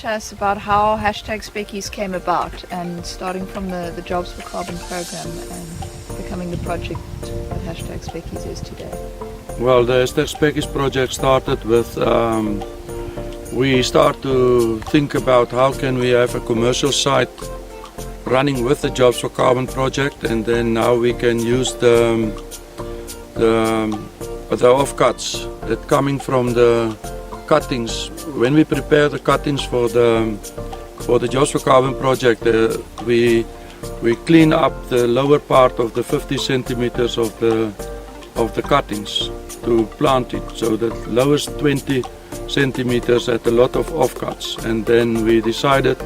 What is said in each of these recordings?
to us about how #Spekkies came about, and starting from the Jobs for Carbon program and becoming the project that #Spekkies is today? Well, the #Spekkies project started with, we start to think about how can we have a commercial site running with the Jobs for Carbon project, and then how we can use the offcuts that coming from the cuttings. When we prepare the cuttings for the Jobs for Carbon project, we clean up the lower part of the 50 centimeters of the cuttings to plant it. So the lowest 20 centimeters had a lot of offcuts, and then we decided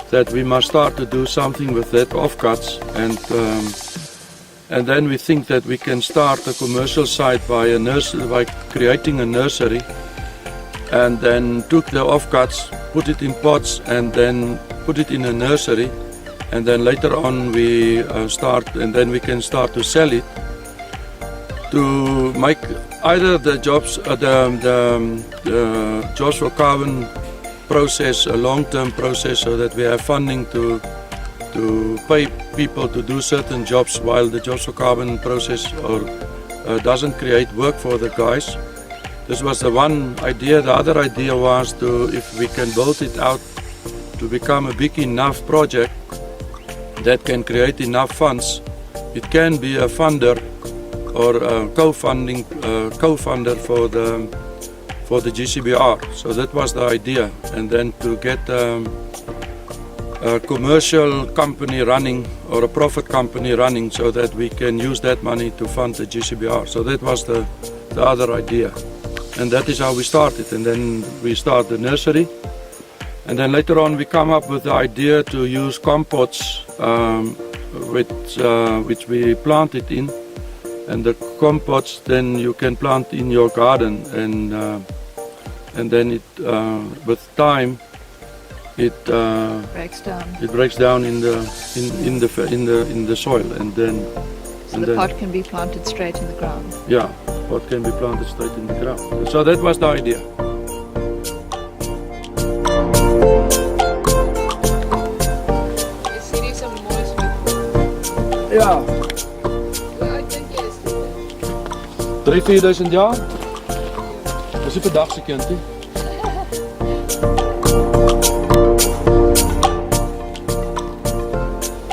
that we must start to do something with that offcuts, and then we think that we can start a commercial site by creating a nursery, and then took the offcuts, put it in pots, and then put it in a nursery, and then later on we can start to sell it to make either the Jobs for Carbon process a long-term process, so that we have funding to pay people to do certain jobs while the Jobs for Carbon process doesn't create work for the guys. This was the one idea. The other idea was if we can build it out to become a big enough project that can create enough funds, it can be a funder or a co-funder for the GCBR. So that was the idea, and then to get a commercial company running or a profit company running, so that we can use that money to fund the GCBR. So that was the other idea, and that is how we started. And then we start the nursery, and then later on we come up with the idea to use compots, which we planted in, and the compots then you can plant in your garden, and then it with time it breaks down in the soil, and then the pot can be planted straight in the ground. Yeah, pot can be planted straight in the ground. So that was the idea. Is hierdie so mooi so? Ja. Hoe oud dink jy is dit? 3-4 jaar. Dis 'n verdagse kindie.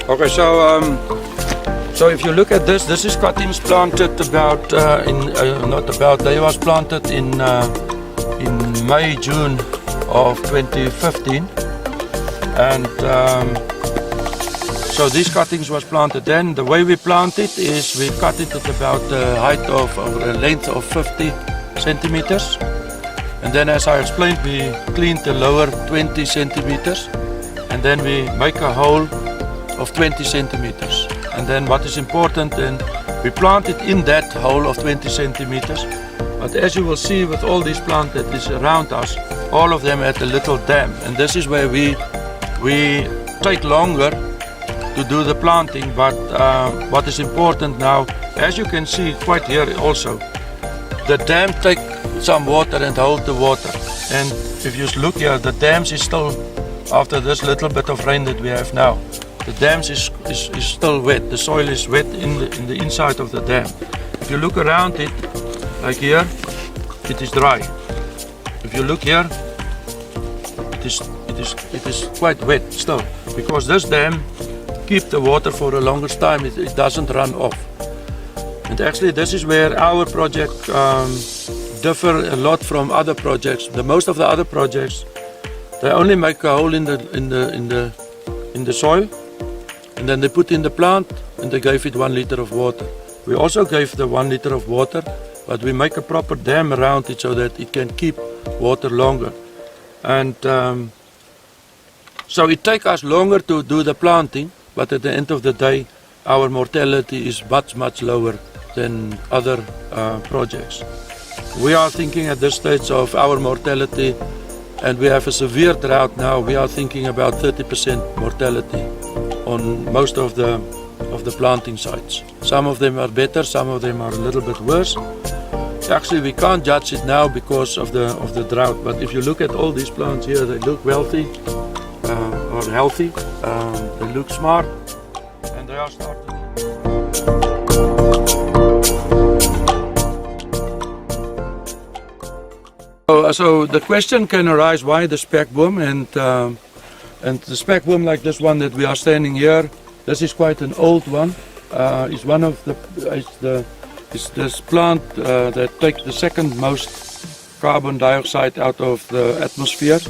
Okay, so if you look at this is cuttings planted they was planted in May, June of 2015, and so these cuttings was planted then. The way we plant it is we cut it at about the height of a length of 50 centimeters, and then, as I explained, we cleaned the lower 20 centimeters, and then we make a hole of 20 centimeters. And then what is important, then we plant it in that hole of 20 centimeters. But as you will see with all these plants that is around us, all of them at a little dam, and this is where we take longer to do the planting. But what is important now, as you can see quite here also, the dam take some water and hold the water. And if you look here, the dams is still, after this little bit of rain that we have now, the dams is still wet. The soil is wet in the inside of the dam. If you look around it, like here, it is dry. If you look here, it is quite wet still, because this dam keep the water for the longest time. It doesn't run off. And actually, this is where our project differ a lot from other projects. Most of the other projects, they only make a hole in the soil, and then they put in the plant, and they gave it 1 liter of water. We also gave the 1 liter of water, but we make a proper dam around it so that it can keep water longer. And so it takes us longer to do the planting, but at the end of the day, our mortality is much lower than other projects. We are thinking at this stage of our mortality, and we have a severe drought now. We are thinking about 30% mortality on most of the planting sites. Some of them are better, some of them are a little bit worse, Actually, we can't judge it now because of the drought. But if you look at all these plants here, they look wealthy or healthy. They look smart, and they are starting. So the question can arise: why the spekboom? And the spekboom, like this one that we are standing here, this is quite an old one. It's one of it's this plant that takes the second most carbon dioxide out of the atmosphere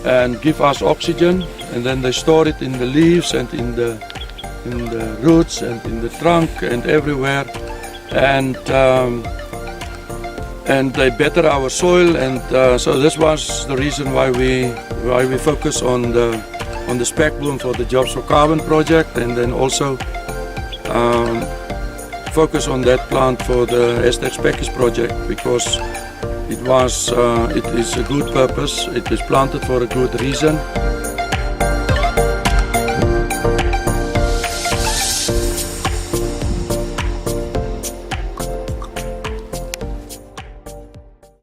and give us oxygen, and then they store it in the leaves and in the roots and in the trunk and everywhere, and they better our soil, and so this was the reason why we focus on the spekboom for the Jobs for Carbon project, and then also focus on that plant for the #Spekkies project, because it is a good purpose. It is planted for a good reason.